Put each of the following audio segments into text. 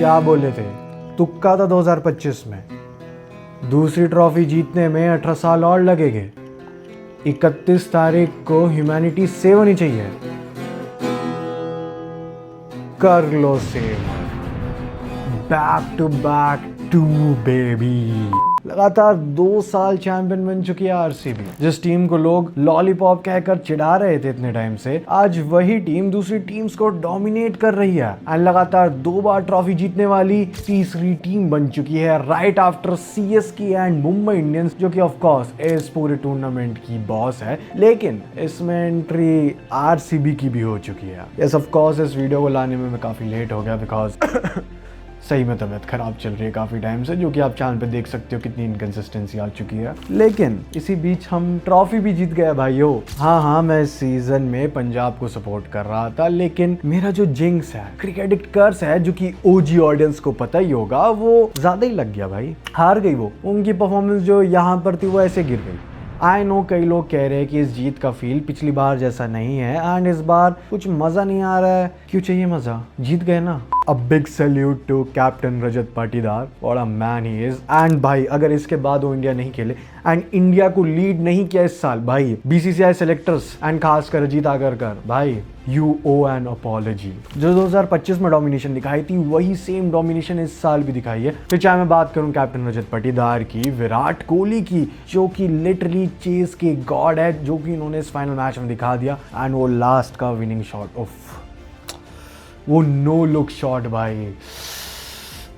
क्या बोले थे, तुक्का था 2025 में। दूसरी ट्रॉफी जीतने में 18 साल और लगेंगे। 31 तारीख को ह्यूमैनिटी सेव होनी चाहिए। कर लो save. Back to back 2 baby. लगातार 2 साल चैंपियन बन चुकी है आरसीबी। जिस टीम को लोग लॉलीपॉप कहकर चिढ़ा रहे थे इतने टाइम से, आज वही टीम दूसरी टीम्स को डोमिनेट कर रही है एंड लगातार 2 बार ट्रॉफी जीतने वाली तीसरी टीम बन चुकी है right after CSK and Mumbai Indians, जो कि ऑफ कोर्स इस पूरे टूर्नामेंट की बॉस है। लेकिन इसमें एंट्री आरसीबी की भी हो चुकी है। यस ऑफ कोर्स इस वीडियो को लाने में मैं काफी लेट हो गया बिकॉज सही में तबीयत खराब चल रही है काफ़ी टाइम से, जो कि आप चैनल पे देख सकते हो कितनी इनकंसिस्टेंसी आ चुकी है। लेकिन इसी बीच हम ट्रॉफी भी जीत गए भाइयों। हाँ, मैं इस सीजन में पंजाब को सपोर्ट कर रहा था, लेकिन मेरा जो जिंक्स है, क्रिकेट कर्स है, जो कि ओजी ऑडियंस को पता ही होगा, वो ज़्यादा ही लग गया भाई। हार गई वो। उनकी परफॉर्मेंस जो यहाँ पर थी वो ऐसे गिर गई। आई नो कई लोग कह रहे हैं कि इस जीत का फील पिछली बार जैसा नहीं है एंड इस बार कुछ मज़ा नहीं आ रहा है। क्यों चाहिए मज़ा, जीत गए ना। A big salute to captain Rajat Patidar, what a man he is. And भाई अगर इसके बाद वो इंडिया नहीं खेले एंड इंडिया को लीड नहीं किया इस साल, भाई बीसीसीआई सेलेक्टर्स एंड खासकर अजीत आगरकर, भाई यू ओ एन अपॉलॉजी। जो 2025 में डोमिनेशन दिखाई थी वही सेम डोमिनेशन इस साल भी दिखाई है। फिर चाहे मैं बात करूं कैप्टन रजत पाटीदार की, विराट कोहली की, जो कि लिटरली चेस के गॉड है, जो कि इन्होंने इस फाइनल मैच में दिखा दिया। एंड वो लास्ट का विनिंग शॉट, उफ, वो नो लुक शॉट भाई,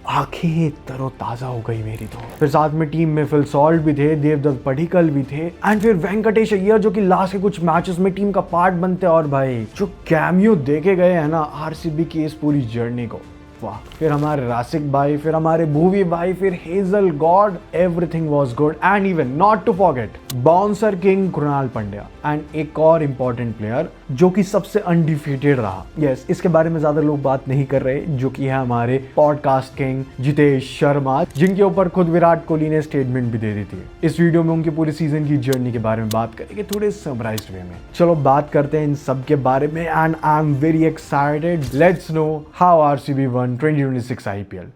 आंखें तरोताजा हो गई मेरी तो। फिर साथ में टीम में फिल सॉल्ट भी थे, देवदत्त पडिक्कल भी थे एंड फिर वेंकटेश अय्यर, जो कि लास्ट के कुछ मैचेस में टीम का पार्ट बनते हैं। और भाई जो कैमियो देखे गए हैं ना आरसीबी की इस पूरी जर्नी को, वाह। फिर हमारे रासिक भाई, फिर हमारे भूवी भाई, फिर Hazel god, everything was good. And even not to forget bouncer king Krunal Pandya and एक और इम्पॉर्टेंट प्लेयर जो कि सबसे अनडिफीटेड रहा। यस, इसके बारे में ज्यादा लोग बात नहीं कर रहे, जो कि है हमारे पॉडकास्ट किंग जितेश शर्मा, जिनके ऊपर खुद विराट कोहली ने स्टेटमेंट भी दे दी थी। इस वीडियो में उनकी पूरी सीजन की जर्नी के बारे में बात करेंगे थोड़े समराइज्ड वे में। चलो बात करते हैं इन सब के बारे में and I am very excited. Let's know how RCB one 2026 IPL.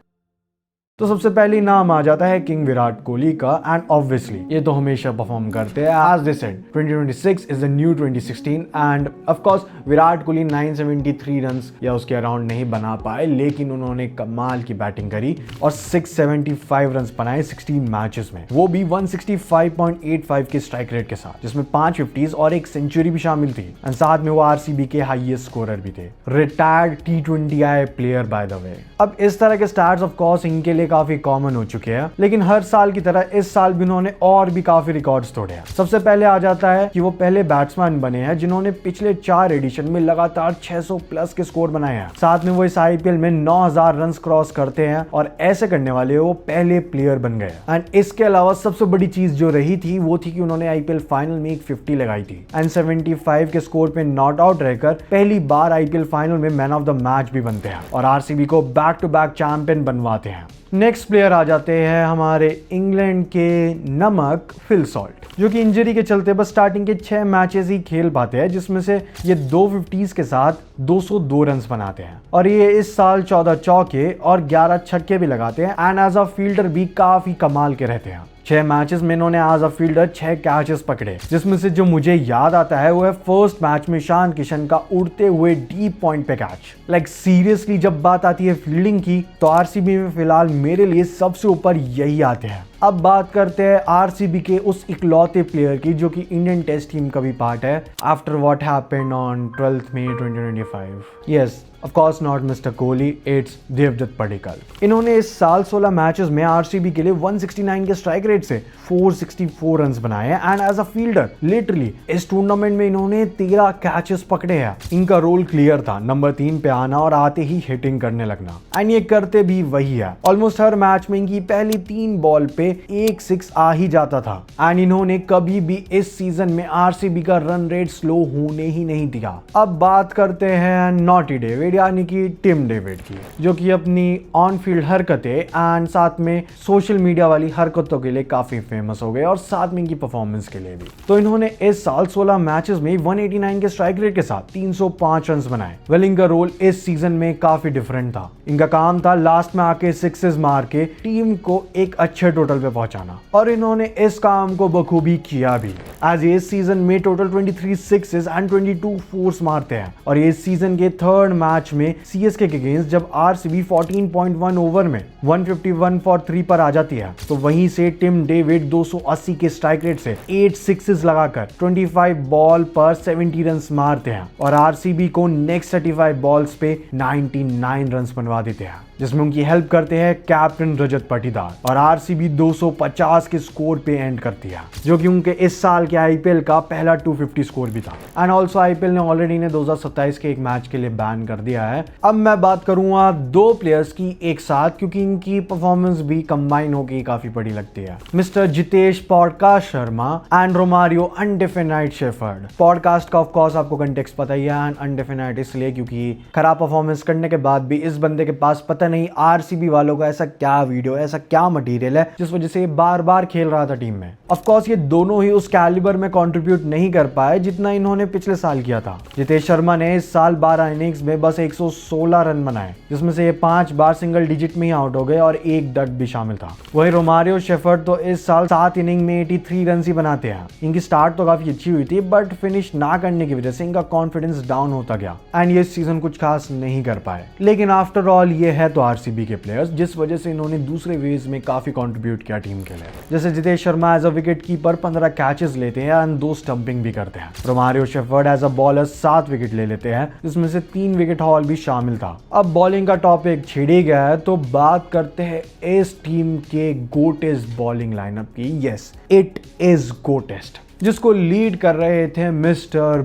तो सबसे पहले नाम आ जाता है किंग विराट कोहली का एंड ऑब्वियसली ये तो हमेशा परफॉर्म करते हैं। As they said 2026 is the new 2016 and of course Virat Kohli 973 runs या उसके अराउंड नहीं बना पाए, लेकिन उन्होंने कमाल की बैटिंग करी और 675 रन्स बनाए 16 मैचेस में, वो भी 165.85 के स्ट्राइक रेट के साथ, जिसमें 5 50s और एक सेंचुरी भी शामिल थी। एंड साथ में वो आरसीबी के हाईएस्ट स्कोरर भी थे, retired T20I player by the way. अब इस तरह के स्टैट्स ऑफ कोर्स इनके लिए काफी कॉमन हो चुके हैं, लेकिन हर साल की तरह इस साल भी उन्होंने और भी काफी रिकॉर्ड्स तोड़े हैं। सबसे पहले आ जाता है कि वो पहले बैट्समैन बने हैं जिन्होंने पिछले 4 एडिशन में लगातार 600 प्लस के स्कोर बनाए हैं। साथ में वो इस आईपीएल में 9000 रन्स क्रॉस करते हैं और ऐसे करने वाले वो पहले प्लेयर बन गए। एंड इसके अलावा सबसे बड़ी चीज जो रही थी वो थी कि उन्होंने आईपीएल फाइनल में एक 50 लगाई थी एंड 75 के स्कोर पे नॉट आउट रहकर पहली बार आईपीएल फाइनल में मैन ऑफ द मैच भी बनते हैं और आरसीबी को बैक टू बैक चैंपियन बनवाते हैं। नेक्स्ट प्लेयर आ जाते हैं हमारे इंग्लैंड के नमक फिल सॉल्ट, जो कि इंजरी के चलते बस स्टार्टिंग के 6 मैचेस ही खेल पाते हैं, जिसमें से ये 2 50s के साथ 202 रन्स बनाते हैं और ये इस साल 14 चौके और 11 छक्के भी लगाते हैं एंड एज अ फील्डर भी काफी कमाल के रहते हैं। 6 मैचेस में इन्होंने एज अ फील्डर 6 कैचेस पकड़े, जिसमें से जो मुझे याद आता है वो है फर्स्ट मैच में ईशान किशन का उड़ते हुए डीप पॉइंट पे कैच। लाइक सीरियसली जब बात आती है फील्डिंग की तो आरसीबी में फिलहाल मेरे लिए सबसे ऊपर यही आते हैं। अब बात करते हैं आरसीबी के उस इकलौते प्लेयर की जो कि इंडियन टेस्ट टीम का भी पार्ट है after what happened on 12 May 2025। Yes, of course not mister Kohli, it's Devdutt Padikkal. इन्होंने इस साल 16 मैचेस में आरसीबी के लिए 169 के स्ट्राइक रेट से 464 रन्स बनाए हैं and as a fielder literally इस टूर्नामेंट में इन्होंने 13 कैचेस पकड़े हैं। इनका रोल क्लियर था, नंबर 3 पे आना और आते ही हिटिंग करने लगना एंड ये करते भी वही है। ऑलमोस्ट हर मैच में इनकी पहली 3 बॉल पे एक 6 आ ही जाता था। एंड इन्होंने कभी भी इस सीजन में आरसीबी का रन रेट स्लो होने ही नहीं दिया। अब बात करते हैं नॉटी डेविड यानी कि टिम डेविड की, जो कि अपनी ऑन फील्ड हरकतें एंड साथ में सोशल मीडिया वाली हरकतों के लिए काफी फेमस हो गए और साथ में इनकी परफॉर्मेंस के लिए भी। तो इन्होंने इस साल 16 मैचेस में 189 के स्ट्राइक रेट के साथ 305 रन बनाए। वेल, इनका रोल इस सीजन में काफी डिफरेंट था। इनका काम था लास्ट में आके सिक्सेस मार के टीम को एक अच्छे टोटल पे पहुंचाना, और इन्होंने इस काम को बखूबी किया भी। आज इस सीजन में टोटल 23 सिक्सेस एंड 22 फोर्स मारते हैं। और ये सीजन के थर्ड मैच में सीएसके के अगेंस्ट जब आरसीबी 14.1 ओवर में 151 फॉर 3 पर आ जाती है, तो वहीं से टिम डेविड 280 के स्ट्राइक रेट से 8 सिक्सेस लगाकर 25 बॉल पर 70 रन मारते हैं और आरसीबी को नेक्स्ट 35 बॉल्स पे 99 रन बनवा देते हैं, जिसमें उनकी हेल्प करते हैं कैप्टन रजत पाटीदार, और आरसीबी 250 के स्कोर पे एंड करती है, जो कि उनके इस साल के आईपीएल का पहला 250 स्कोर भी था। एंड ऑल्सो आईपीएल ने ऑलरेडी इन्हें 2027 के एक मैच के लिए बैन कर दिया है। अब मैं बात करूंगा दो प्लेयर्स की एक साथ, क्योंकि इनकी परफॉर्मेंस भी कंबाइन होकर काफी बड़ी लगती है। Mister Jitesh podcast Sharma and Romario अनडिफिनाइट शेफर्ड। पॉडकास्ट का ऑफकोर्स आपको कंटेक्स्ट पता ही है, एंड अनडिफिनाइट इसलिए क्योंकि खराब परफॉर्मेंस करने के बाद भी इस बंदे के पास पता नहीं आरसीबी वालों का ऐसा क्या वीडियो है, ऐसा क्या मटेरियल है जिस वजह से बार बार खेल रहा था टीम में। ऑफ कोर्स ये दोनों ही उस कैलिबर में कंट्रीब्यूट नहीं कर पाए जितना इन्होंने पिछले साल किया था। जितेश शर्मा ने इस साल 12 इनिंग्स में बस 116 रन बनाए, जिसमें से ये 5 बार सिंगल डिजिट में ही आउट हो गए और एक डक भी शामिल था। वही रोमारियो शेफर्ड तो इस साल 7 इनिंग में 83 रन ही बनाते हैं। इनकी स्टार्ट तो काफी अच्छी हुई थी, बट फिनिश ना करने की वजह से इनका कॉन्फिडेंस डाउन होता गया एंड ये सीजन कुछ खास नहीं कर पाए। लेकिन आफ्टर ऑल ये है तो आरसीबी के प्लेयर्स, जिस वजह से इन्होंने दूसरे वेज में काफी कंट्रीब्यूट किया टीम के लिए। जैसे Jitesh Sharma as a wicket keeper 15 catches लेते हैं एंड 2 स्टंपिंग भी करते हैं। Romario Shepherd as a bowler 7 wicket ले लेते हैं, जिसमें से 3 विकेट हॉल भी शामिल था। अब बॉलिंग का टॉपिक छिड़ी गया है तो बात करते हैं इस टीम के गोटेस्ट बॉलिंग लाइनअप की। यस, इट इज गोटेस्ट, जिसको लीड कर रहे थे मिस्टर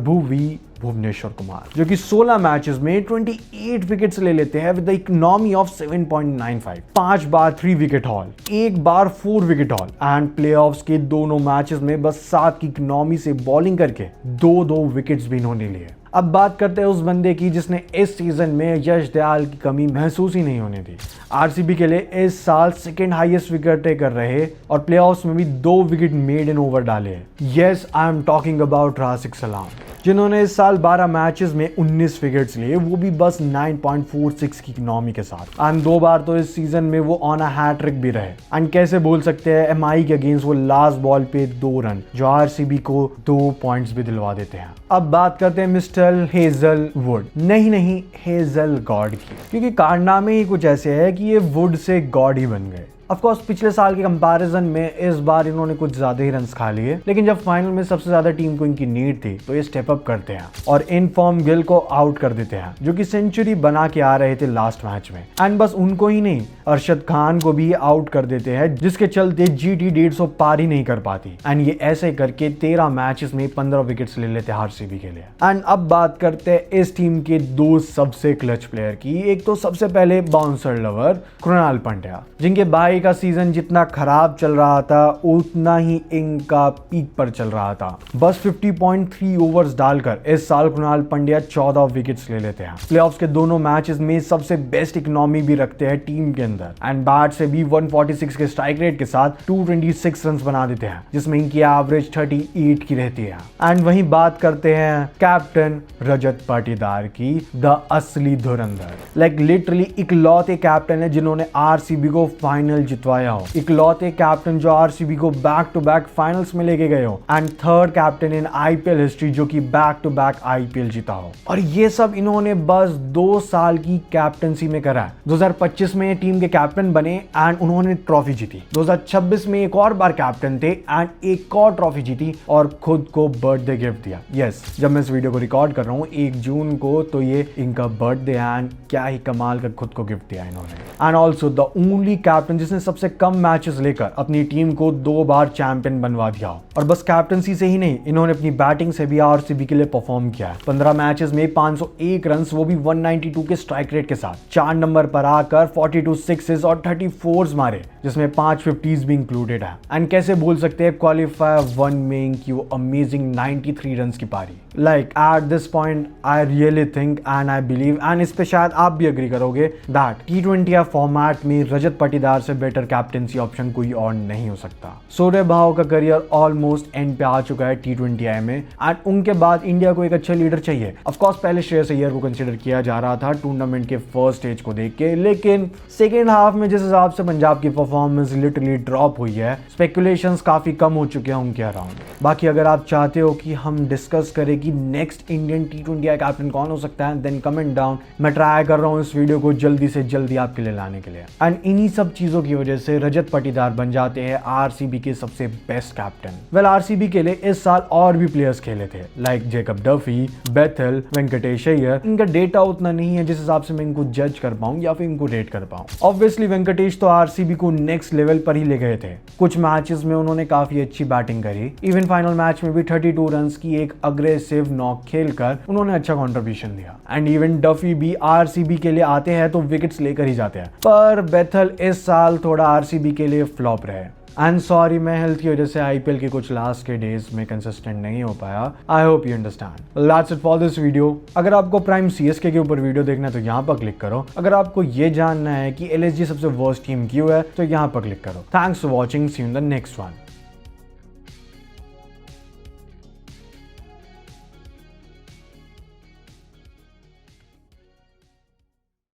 भुवनेश्वर कुमार, जो कि 16 मैचेस में 28 विकेट्स ले लेते हैं with the economy of 7.95, 5 bar 3 wicket haul, 1 bar 4 wicket haul and playoffs के दोनों मैचेस में बस 7 की इकोनॉमी से बॉलिंग करके 2 विकेट्स भी इन्होंने लिए। अब बात करते हैं उस बंदे की जिसने इस सीजन में यश दयाल की कमी महसूस ही नहीं होने दी। आरसीबी के लिए इस साल सेकंड हाईएस्ट विकेट टेकर रहे और प्लेऑफ्स में भी 2 विकेट मेड इन ओवर डाले। Yes, I am talking about Rashid सलाम, जिन्होंने इस साल 12 मैचेस में 19 विकेट्स लिए, वो भी बस 9.46 की इकोनॉमी के साथ। एंड 2 बार तो इस सीजन में वो ऑन अ हैट्रिक भी रहे। एंड कैसे बोल सकते हैं एमआई के अगेंस्ट वो लास्ट बॉल पे 2 रन जो आरसीबी को 2 पॉइंट्स भी दिलवा देते हैं। अब बात करते हैं मिस्टर हेजलवुड, नहीं हेजल गॉड की, क्योंकि कारनामे ही कुछ ऐसे है कि ये वुड से गॉड ही बन गए। ऑफकोर्स पिछले साल के कंपैरिजन में इस बार इन्होंने कुछ ज्यादा ही रन्स खा लिए, लेकिन जब फाइनल में सबसे ज्यादा टीम को इनकी नीड थी तो ये स्टेप अप करते हैं और इन फॉर्म गिल को आउट कर देते हैं, जो कि सेंचुरी बना के आ रहे थे लास्ट मैच में। एंड बस उनको ही नहीं, अरशद खान को भी आउट कर देते हैं, जिसके चलते जीटी 150 पार ही नहीं कर पाती। एंड ये ऐसे करके 13 मैचेस में 15 विकेट्स ले लेते हैं आरसीबी के लिए। एंड अब बात करते हैं इस टीम के 2 सबसे क्लच प्लेयर की। एक तो सबसे पहले बाउंसर लवर कृणाल पंड्या, जिनके भाई का सीजन जितना खराब चल रहा था उतना ही इनका पीक पर चल रहा था। बस 50.3 ओवर्स डालकर इस साल कृणाल पंड्या 14 विकेट्स ले लेते हैं। प्लेऑफ्स के दोनों मैचेस में सबसे बेस्ट इकोनॉमी भी रखते हैं टीम के अंदर एंड बैट से भी 146 के स्ट्राइक रेट के साथ 226 रन बना देते हैं, जिसमें इनकी एवरेज 38 की रहती है। एंड वहीं बात करते हैं कैप्टन रजत पाटीदार की, द असली धुरंधर। लाइक लिटरली इकलौते कैप्टन है जिन्होंने आरसीबी को फाइनल जितवाया हो, इकलौते कैप्टन जो आरसीबी को बैक टू बैक फाइनल्स में लेके गए हो, and third captain in IPL history जो कि बैक टू बैक आईपीएल जीता हो। और ये सब इन्होंने बस 2 साल की कैप्टनसी में करा है। 2025 में टीम के कैप्टन बने एंड उन्होंने ट्रॉफी जीती। 2026 में एक और बार कैप्टन थे एंड एक और ट्रॉफी जीती और खुद को बर्थडे गिफ्ट दिया। यस, जब मैं इस वीडियो को रिकॉर्ड कर रहा हूँ 1 जून को, तो ये इनका बर्थडे एंड क्या ही कमाल का खुद को गिफ्ट दिया इन्होंने। And also the only captain जिसने सबसे कम मैचेस लेकर अपनी टीम को 2 बार चैंपियन बनवा दिया। और बस कैप्टनसी से ही नहीं, इन्होंने अपनी बैटिंग से भी आरसीबी के लिए परफॉर्म किया है। 15 मैचेस में 501 रन, वो भी 192 के स्ट्राइक रेट के साथ। 4 नंबर पर आकर 42 6s और 34s मारे, जिसमें 5 50s भी इंक्लूडेड है। एंड कैसे बोल सकते हैं क्वालिफायर 1 में कि वो अमेजिंग 93 रन की पारी। Like at this point I really think and I believe, and इस पे शायद आप भी एग्री करोगे, दैट T20 फॉर्मेट में रजत पाटीदार से बेटर कैप्टेंसी ऑप्शन कोई और नहीं हो सकता। सूर्य भाव का करियर ऑलमोस्ट एंड पे आ चुका है T20 में, एंड उनके बाद इंडिया को एक अच्छा लीडर चाहिए। ऑफ कोर्स पहले श्रेयस अय्यर को कंसीडर किया जा रहा था टूर्नामेंट के फर्स्ट स्टेज को देख के, लेकिन सेकेंड हाफ में जिस हिसाब से पंजाब की परफॉर्मेंस लिटरली ड्रॉप हुई है, स्पेकुलेशंस काफी कम हो चुके हैं उनके अराउंड। बाकी अगर आप चाहते हो कि हम डिस्कस करें कि नेक्स्ट इंडियन T20 कैप्टन कौन हो सकता है, देन कमेंट डाउन। मैं ट्राई कर रहा हूँ इस वीडियो को जल्दी से जल्दी आपके लिए लाने के लिए। एंड इन्हीं सब चीजों की वजह से रजत पाटीदार बन जाते हैं आरसीबी के सबसे बेस्ट कैप्टन। वेल आरसीबी के लिए इस साल और भी प्लेयर्स खेले थे, लाइक जेकब डफी, बेथल, वेंकटेश अय्यर। इनका डेटा उतना नहीं है जिस हिसाब से मैं इनको जज कर पाऊं या फिर इनको रेट कर पाऊं। ऑब्वियसली वेंकटेश तो आरसीबी को नेक्स्ट लेवल पर ही ले गए थे। कुछ मैचेस में उन्होंने काफी अच्छी बैटिंग करी, इवन फाइनल मैच में भी 32 रन की एक अग्रेसिव नॉक खेलकर उन्होंने अच्छा कंट्रीब्यूशन दिया। एंड इवन डफी भी आरसीबी के लिए आते हैं तो विकेट्स लेकर ही जाते हैं, पर बेथल इस साल थोड़ा आरसीबी के लिए फ्लॉप रहे। एंड सॉरी, मैं हेल्थ की वजह से आईपीएल के कुछ लास्ट के डेज में कंसिस्टेंट नहीं हो पाया। I hope you understand. That's it for this video. अगर आपको प्राइम सीएसके के ऊपर वीडियो देखना है तो यहाँ पर क्लिक करो। अगर आपको ये जानना है कि एलएसजी सबसे वर्स्ट टीम क्यों है तो यहाँ पर क्लिक करो। Thanks for watching, see you in the next one.